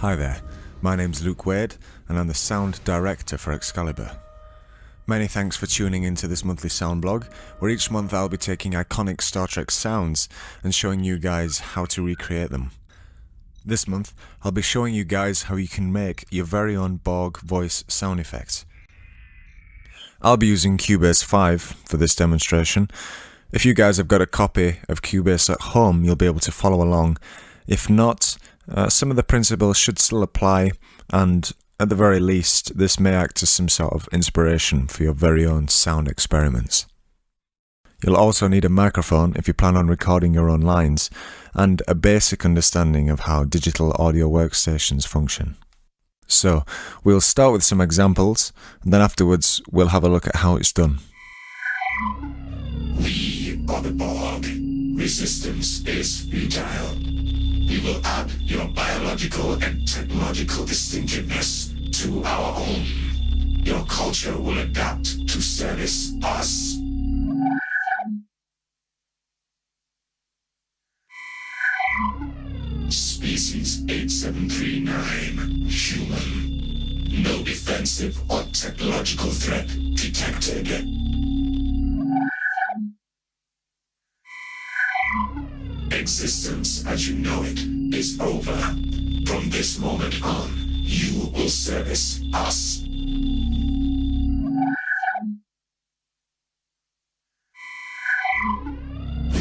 Hi there, my name's Luke Wade and I'm the sound director for Excalibur. Many thanks for tuning into this monthly sound blog, where each month I'll be taking iconic Star Trek sounds and showing you guys how to recreate them. This month, I'll be showing you guys how you can make your very own Borg voice sound effect. I'll be using Cubase 5 for this demonstration. If you guys have got a copy of Cubase at home, you'll be able to follow along. If not, some of the principles should still apply, and at the very least, this may act as some sort of inspiration for your very own sound experiments. You'll also need a microphone if you plan on recording your own lines, and a basic understanding of how digital audio workstations function. So, we'll start with some examples, and then afterwards we'll have a look at how it's done. We are the Borg. Resistance is futile. We will add your biological and technological distinctiveness to our own. Your culture will adapt to service us. Species 8739, human. No defensive or technological threat detected. Existence as you know it is over. From this moment on, you will service us.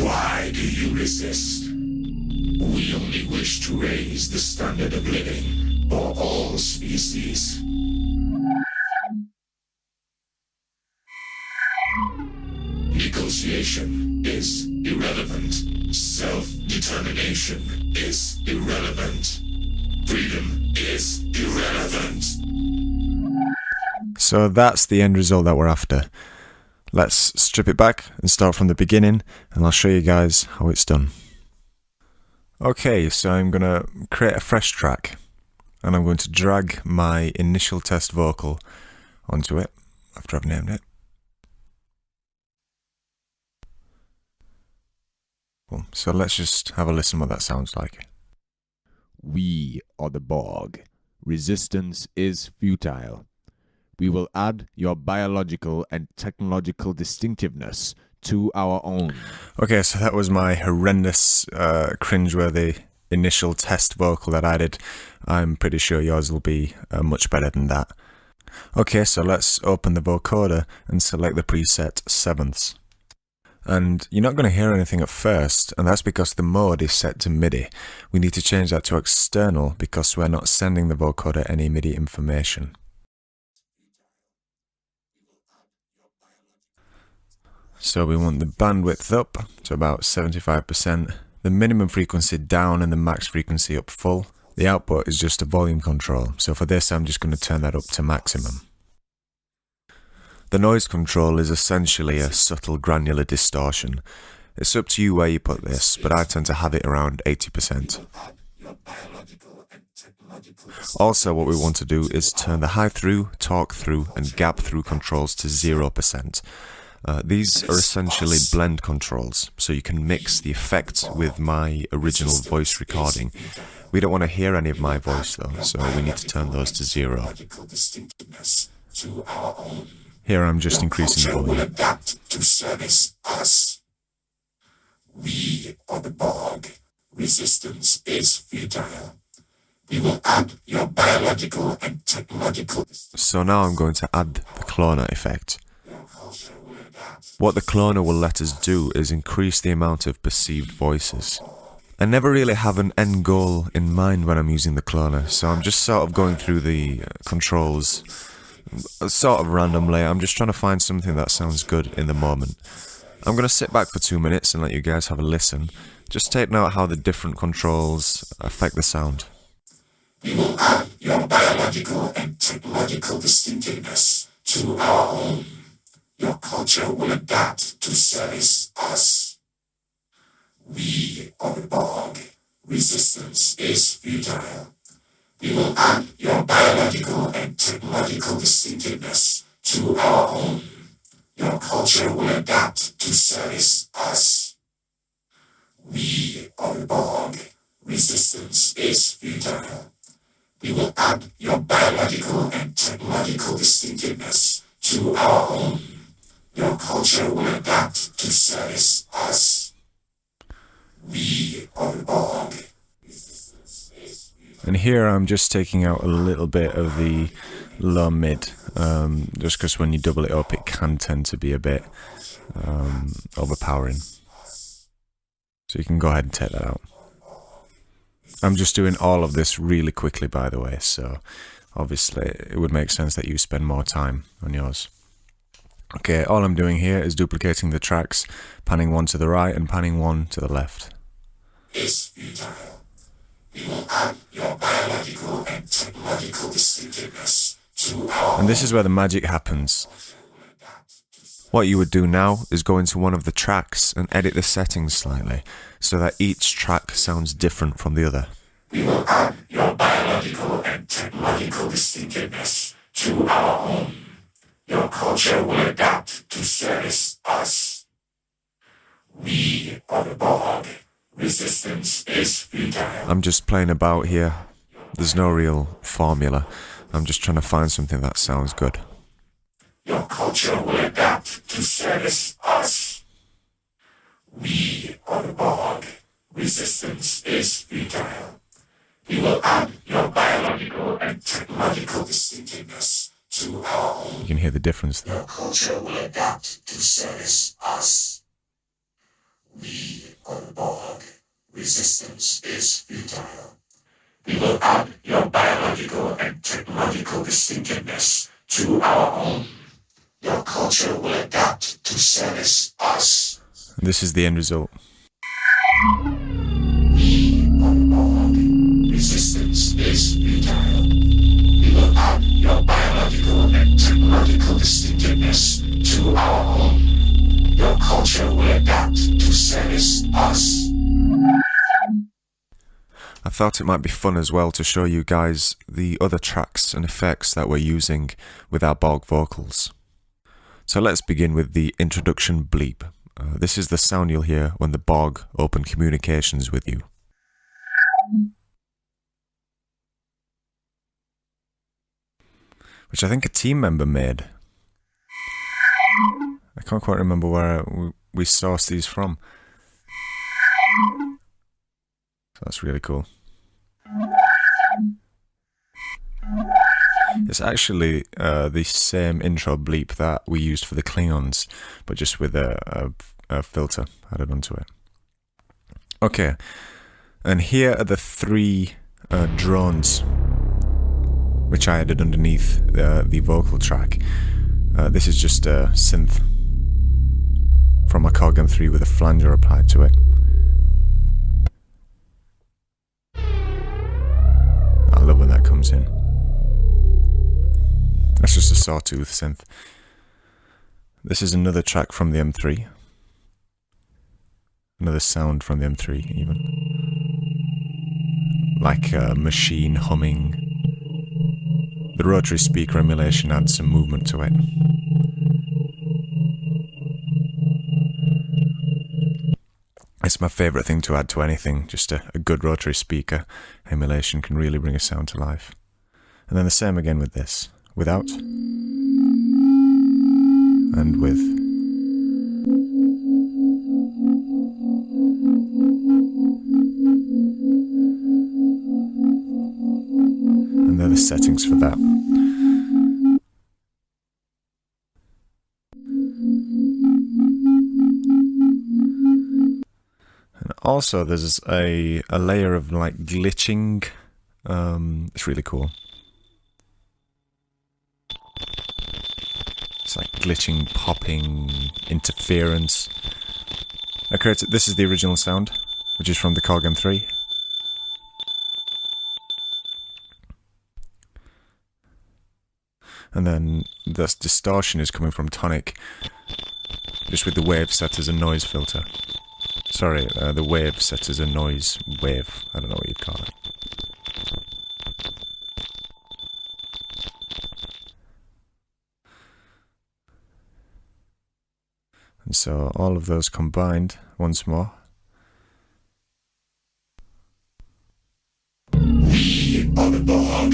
Why do you resist? We only wish to raise the standard of living for all species. Negotiation is irrelevant. Self-determination is irrelevant. Freedom is irrelevant. So that's the end result that we're after. Let's strip it back and start from the beginning, and I'll show you guys how it's done. Okay, so I'm going to create a fresh track, and I'm going to drag my initial test vocal onto it after I've named it. Cool. So let's just have a listen what that sounds like. We are the Borg. Resistance is futile. We will add your biological and technological distinctiveness to our own. Okay, so that was my horrendous, cringeworthy initial test vocal that I did. I'm pretty sure yours will be much better than that. Okay, so let's open the vocoder and select the preset sevenths. And you're not going to hear anything at first, and that's because the mode is set to MIDI. We need to change that to external because we're not sending the vocoder any MIDI information. So we want the bandwidth up to about 75%, the minimum frequency down and the max frequency up full. The output is just a volume control, so for this I'm just going to turn that up to maximum. The noise control is essentially a subtle granular distortion. It's up to you where you put this, but I tend to have it around 80%. Also, what we want to do is turn the high through, talk through and gap through controls to 0%. These are essentially blend controls, so you can mix the effect with my original voice recording. We don't want to hear any of my voice though, so we need to turn those to 0. Here I'm just increasing the volume. Adapt to service us. We are the Borg. Resistance is futile. We will add your biological and technological. So now I'm going to add the cloner effect. What the cloner will let us do is increase the amount of perceived voices. I never really have an end goal in mind when I'm using the cloner, so I'm just sort of going through the controls sort of randomly. I'm just trying to find something that sounds good in the moment. I'm going to sit back for 2 minutes and let you guys have a listen. Just take note how the different controls affect the sound. We will add your biological and technological distinctiveness to our own. Your culture will adapt to service us. We are the Borg. Resistance is futile. We will add your biological and technological distinctiveness to our own. Your culture will adapt to service us. We are the Borg. Resistance is futile. We will add your biological and technological distinctiveness to our own. Your culture will adapt to service us. We are the Borg. And here I'm just taking out a little bit of the low mid, just because when you double it up it can tend to be a bit overpowering. So you can go ahead and take that out. I'm just doing all of this really quickly, by the way, so obviously it would make sense that you spend more time on yours. Okay, all I'm doing here is duplicating the tracks, panning one to the right and panning one to the left. Is futile. We will add your biological and technological distinctiveness to our. And this is where the magic happens. What you would do now is go into one of the tracks and edit the settings slightly, so that each track sounds different from the other. We will add your biological and technological distinctiveness to our own. Your culture will adapt to service us. We are the Borg. Resistance is futile. I'm just playing about here. There's no real formula. I'm just trying to find something that sounds good. Your culture will adapt to service us. We are the Borg. Resistance is futile. We will add your biological and technological distinctiveness to our own. You can hear the difference there. Your culture will adapt to service us. We are the Borg. Resistance is futile. We will add your biological and technological distinctiveness to our own. Your culture will adapt to service us. And this is the end result. We are the Borg. Resistance is futile. We will add your biological and technological distinctiveness to our own. Your culture will adapt to service us. I thought it might be fun as well to show you guys the other tracks and effects that we're using with our Borg vocals. So let's begin with the introduction bleep. This is the sound you'll hear when the Borg open communications with you. Which I think a team member made. I can't quite remember where we sourced these from. So that's really cool. It's actually the same intro bleep that we used for the Klingons, but just with a filter added onto it. Okay, and here are the three drones which I added underneath the vocal track. This is just a synth from a Korg M3 with a flanger applied to it. I love when that comes in. That's just a sawtooth synth. This is another track from the M3. Another sound from the M3 even. Like a machine humming. The rotary speaker emulation adds some movement to it. It's my favourite thing to add to anything. Just a good rotary speaker emulation can really bring a sound to life. And then the same again with this. Without. And with. And they're the settings for that. And also there's a layer of like glitching. It's really cool. It's like glitching, popping, interference. This is the original sound, which is from the Korg M3. And then this distortion is coming from Tonic, just with the wave set as a noise filter. Sorry, the wave set as a noise wave. I don't know what you'd call it. And so all of those combined once more. We are the the Borg.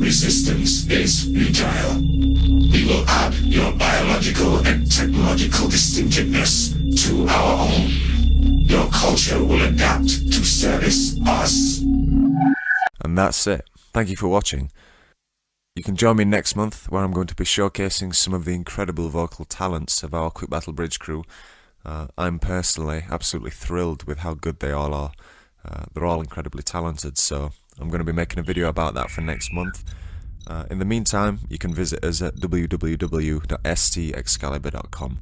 Resistance is futile. We will add your biological and technological distinctiveness to our own. Your culture will adapt to service us. And that's it. Thank you for watching. You can join me next month where I'm going to be showcasing some of the incredible vocal talents of our Quick Battle Bridge crew. I'm personally absolutely thrilled with how good they all are. They're all incredibly talented, so I'm going to be making a video about that for next month. In the meantime, you can visit us at www.stexcalibur.com.